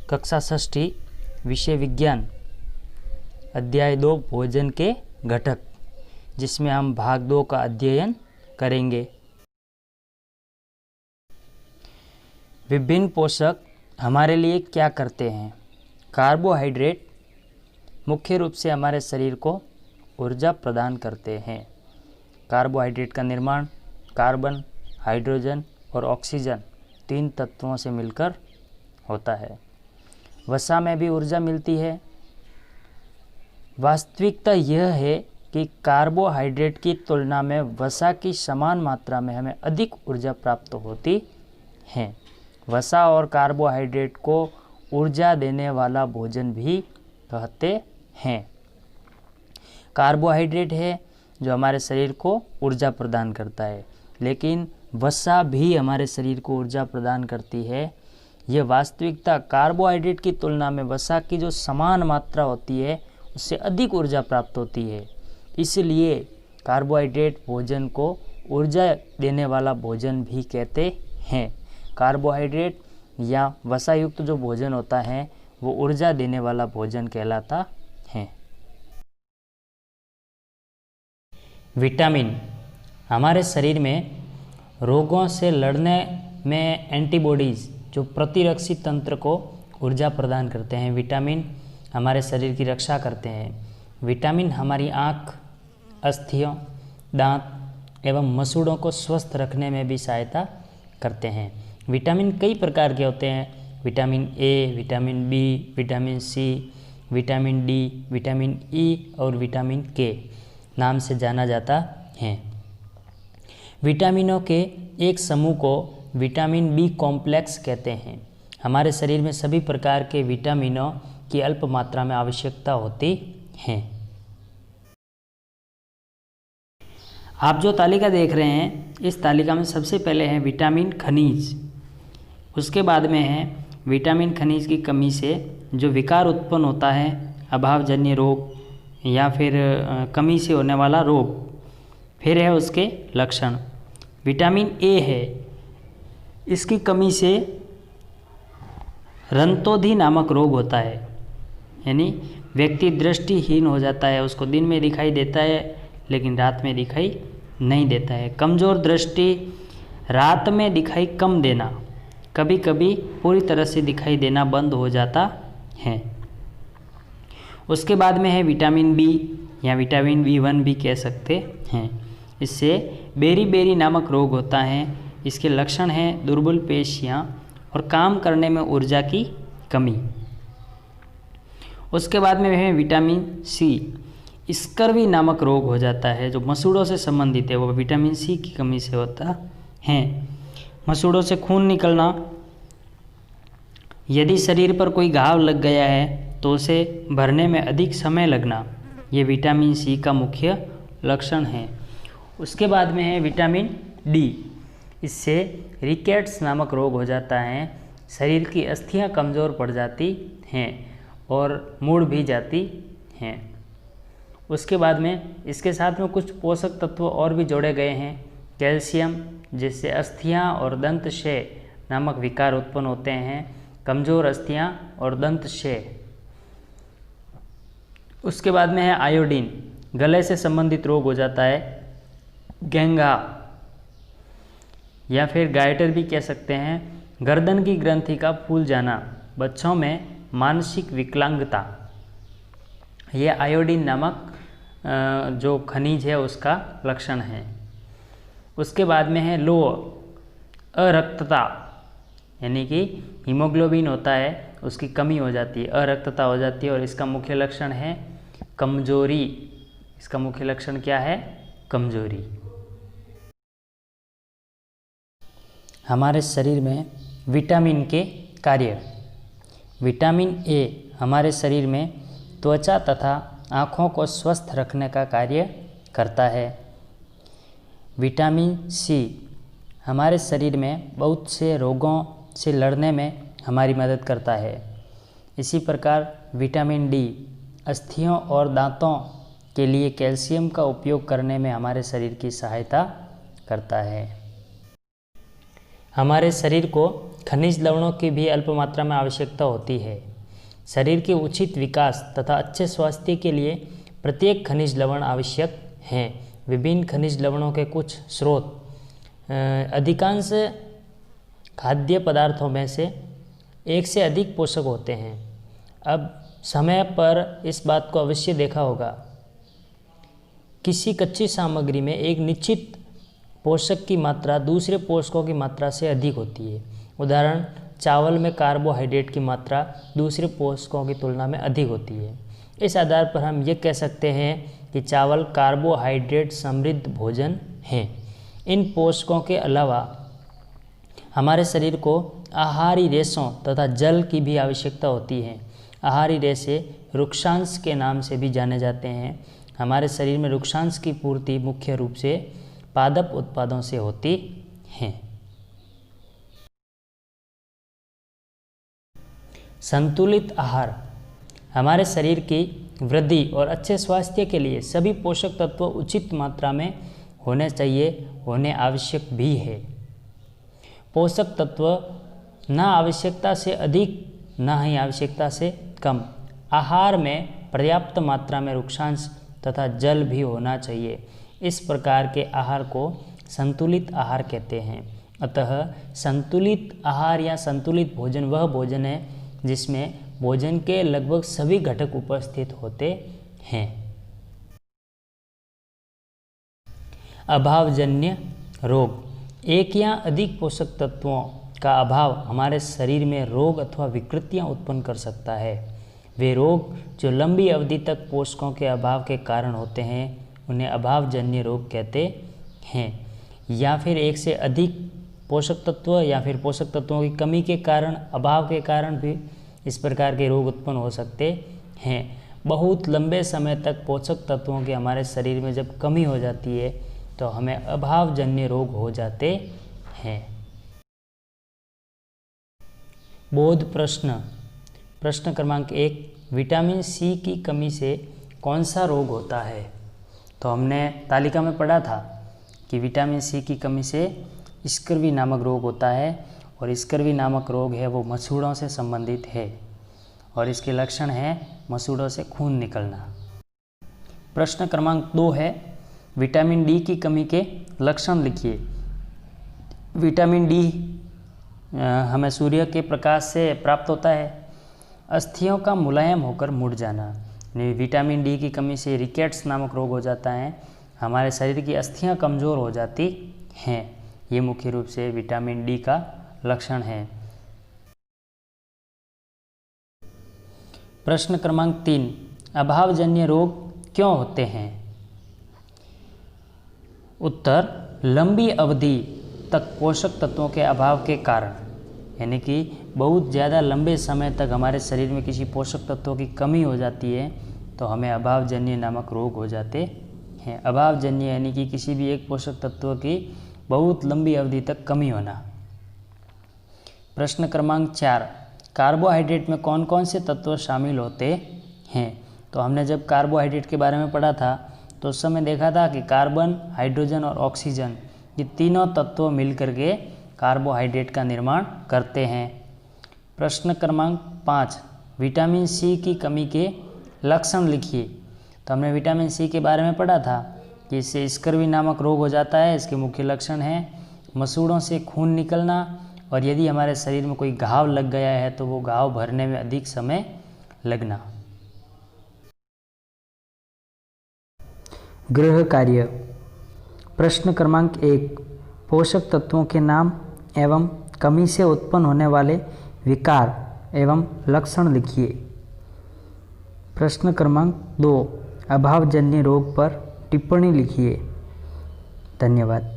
कक्षा 6 विषय विज्ञान अध्याय 2 भोजन के घटक, जिसमें हम भाग 2 का अध्ययन करेंगे। विभिन्न पोषक हमारे लिए क्या करते हैं? कार्बोहाइड्रेट मुख्य रूप से हमारे शरीर को ऊर्जा प्रदान करते हैं। कार्बोहाइड्रेट का निर्माण कार्बन, हाइड्रोजन और ऑक्सीजन 3 तत्वों से मिलकर होता है। वसा में भी ऊर्जा मिलती है। वास्तविकता यह है कि कार्बोहाइड्रेट की तुलना में वसा की समान मात्रा में हमें अधिक ऊर्जा प्राप्त होती है। वसा और कार्बोहाइड्रेट को ऊर्जा देने वाला भोजन भी कहते हैं। कार्बोहाइड्रेट है जो हमारे शरीर को ऊर्जा प्रदान करता है, लेकिन वसा भी हमारे शरीर को ऊर्जा प्रदान करती है। यह वास्तविकता कार्बोहाइड्रेट की तुलना में वसा की जो समान मात्रा होती है उससे अधिक ऊर्जा प्राप्त होती है। इसलिए कार्बोहाइड्रेट भोजन को ऊर्जा देने वाला भोजन भी कहते हैं। कार्बोहाइड्रेट या वसा युक्त जो भोजन होता है वो ऊर्जा देने वाला भोजन कहलाता है। विटामिन हमारे शरीर में रोगों से लड़ने में एंटीबॉडीज़ जो प्रतिरक्षी तंत्र को ऊर्जा प्रदान करते हैं। विटामिन हमारे शरीर की रक्षा करते हैं। विटामिन हमारी आँख, अस्थियों, दांत एवं मसूड़ों को स्वस्थ रखने में भी सहायता करते हैं। विटामिन कई प्रकार के होते हैं। Vitamin A, vitamin B, vitamin C, vitamin D, vitamin E और विटामिन के नाम से जाना जाता है। विटामिनों के एक समूह को विटामिन बी कॉम्प्लेक्स कहते हैं। हमारे शरीर में सभी प्रकार के विटामिनों की अल्प मात्रा में आवश्यकता होती है। आप जो तालिका देख रहे हैं, इस तालिका में सबसे पहले है विटामिन खनिज, उसके बाद में है विटामिन खनिज की कमी से जो विकार उत्पन्न होता है, अभावजन्य रोग या फिर कमी से होने वाला रोग। फिर है उसके लक्षण। विटामिन ए है, इसकी कमी से रंतोधि नामक रोग होता है, यानी व्यक्ति दृष्टिहीन हो जाता है। उसको दिन में दिखाई देता है लेकिन रात में दिखाई नहीं देता है। कमज़ोर दृष्टि, रात में दिखाई कम देना, कभी कभी पूरी तरह से दिखाई देना बंद हो जाता है। उसके बाद में है विटामिन बी या विटामिन B1 भी कह सकते हैं। इससे बेरी नामक रोग होता है। इसके लक्षण हैं दुर्बल पेशियाँ और काम करने में ऊर्जा की कमी। उसके बाद में है विटामिन सी, स्कर्वी नामक रोग हो जाता है जो मसूड़ों से संबंधित है, वो विटामिन सी की कमी से होता है। मसूड़ों से खून निकलना, यदि शरीर पर कोई घाव लग गया है तो उसे भरने में अधिक समय लगना, ये विटामिन सी का मुख्य लक्षण है। उसके बाद में है विटामिन डी, इससे रिकेट्स नामक रोग हो जाता है। शरीर की अस्थियां कमज़ोर पड़ जाती हैं और मुड़ भी जाती हैं। उसके बाद में इसके साथ में कुछ पोषक तत्व और भी जोड़े गए हैं। कैल्शियम, जिससे अस्थियां और दंत क्षय नामक विकार उत्पन्न होते हैं। कमज़ोर अस्थियां और दंत क्षय। उसके बाद में है आयोडीन, गले से संबंधित रोग हो जाता है। गेंगा या फिर गाइटर भी कह सकते हैं। गर्दन की ग्रंथि का फूल जाना, बच्चों में मानसिक विकलांगता, ये आयोडीन नामक जो खनिज है उसका लक्षण है। उसके बाद में है लो, अरक्तता, यानी कि हीमोग्लोबिन होता है उसकी कमी हो जाती है, अरक्तता हो जाती है और इसका मुख्य लक्षण है कमजोरी। इसका मुख्य लक्षण क्या है? कमजोरी। हमारे शरीर में विटामिन के कार्य। विटामिन ए हमारे शरीर में त्वचा तथा आँखों को स्वस्थ रखने का कार्य करता है। विटामिन सी हमारे शरीर में बहुत से रोगों से लड़ने में हमारी मदद करता है। इसी प्रकार विटामिन डी अस्थियों और दांतों के लिए कैल्शियम का उपयोग करने में हमारे शरीर की सहायता करता है। हमारे शरीर को खनिज लवणों की भी अल्प मात्रा में आवश्यकता होती है। शरीर के उचित विकास तथा अच्छे स्वास्थ्य के लिए प्रत्येक खनिज लवण आवश्यक हैं। विभिन्न खनिज लवणों के कुछ स्रोत अधिकांश खाद्य पदार्थों में से एक से अधिक पोषक होते हैं। अब समय पर इस बात को अवश्य देखा होगा, किसी कच्ची सामग्री में एक निश्चित पोषक की मात्रा दूसरे पोषकों की मात्रा से अधिक होती है। उदाहरण, चावल में कार्बोहाइड्रेट की मात्रा दूसरे पोषकों की तुलना में अधिक होती है। इस आधार पर हम ये कह सकते हैं कि चावल कार्बोहाइड्रेट समृद्ध भोजन है। इन पोषकों के अलावा हमारे शरीर को आहारी रेशों तथा जल की भी आवश्यकता होती है। आहारी रेशे रुक्षांश के नाम से भी जाने जाते हैं। हमारे शरीर में रुक्षांश की पूर्ति मुख्य रूप से पादप उत्पादों से होती है। संतुलित आहार हमारे शरीर की वृद्धि और अच्छे स्वास्थ्य के लिए सभी पोषक तत्व उचित मात्रा में होने चाहिए, होने आवश्यक भी है। पोषक तत्व ना आवश्यकता से अधिक ना ही आवश्यकता से कम। आहार में पर्याप्त मात्रा में रुक्षांश तथा जल भी होना चाहिए। इस प्रकार के आहार को संतुलित आहार कहते हैं। अतः संतुलित आहार या संतुलित भोजन वह भोजन है जिसमें भोजन के लगभग सभी घटक उपस्थित होते हैं। अभावजन्य रोग। एक या अधिक पोषक तत्वों का अभाव हमारे शरीर में रोग अथवा विकृतियां उत्पन्न कर सकता है। वे रोग जो लंबी अवधि तक पोषकों के अभाव के कारण होते हैं उन्हें अभावजन्य रोग कहते हैं। या फिर एक से अधिक पोषक तत्व या फिर पोषक तत्वों की कमी के कारण, अभाव के कारण भी इस प्रकार के रोग उत्पन्न हो सकते हैं। बहुत लंबे समय तक पोषक तत्वों की हमारे शरीर में जब कमी हो जाती है तो हमें अभावजन्य रोग हो जाते हैं। बोध प्रश्न। प्रश्न क्रमांक 1, विटामिन सी की कमी से कौन सा रोग होता है? तो हमने तालिका में पढ़ा था कि विटामिन सी की कमी से स्कर्वी नामक रोग होता है और स्कर्वी नामक रोग है वो मसूड़ों से संबंधित है और इसके लक्षण हैं मसूड़ों से खून निकलना। प्रश्न क्रमांक 2 है, विटामिन डी की कमी के लक्षण लिखिए। विटामिन डी हमें सूर्य के प्रकाश से प्राप्त होता है। अस्थियों का मुलायम होकर मुड़ जाना। विटामिन डी की कमी से रिकेट्स नामक रोग हो जाता है। हमारे शरीर की अस्थियां कमज़ोर हो जाती हैं। ये मुख्य रूप से विटामिन डी का लक्षण है। प्रश्न क्रमांक 3, अभावजन्य रोग क्यों होते हैं? उत्तर, लंबी अवधि तक पोषक तत्वों के अभाव के कारण, यानी कि बहुत ज़्यादा लंबे समय तक हमारे शरीर में किसी पोषक तत्वों की कमी हो जाती है तो हमें अभावजन्य नामक रोग हो जाते हैं। अभावजन्य यानी कि किसी भी एक पोषक तत्व की बहुत लंबी अवधि तक कमी होना। प्रश्न क्रमांक 4, कार्बोहाइड्रेट में कौन कौन से तत्व शामिल होते हैं? तो हमने जब कार्बोहाइड्रेट के बारे में पढ़ा था तो उस समय देखा था कि कार्बन, हाइड्रोजन और ऑक्सीजन ये तीनों तत्व मिलकर के कार्बोहाइड्रेट का निर्माण करते हैं। प्रश्न क्रमांक 5, विटामिन सी की कमी के लक्षण लिखिए। तो हमने विटामिन सी के बारे में पढ़ा था कि इससे स्कर्वी नामक रोग हो जाता है। इसके मुख्य लक्षण हैं मसूड़ों से खून निकलना और यदि हमारे शरीर में कोई घाव लग गया है तो वो घाव भरने में अधिक समय लगना। गृह कार्य। प्रश्न क्रमांक 1, पोषक तत्वों के नाम एवं कमी से उत्पन्न होने वाले विकार एवं लक्षण लिखिए। प्रश्न क्रमांक 2, अभावजन्य रोग पर टिप्पणी लिखिए। धन्यवाद।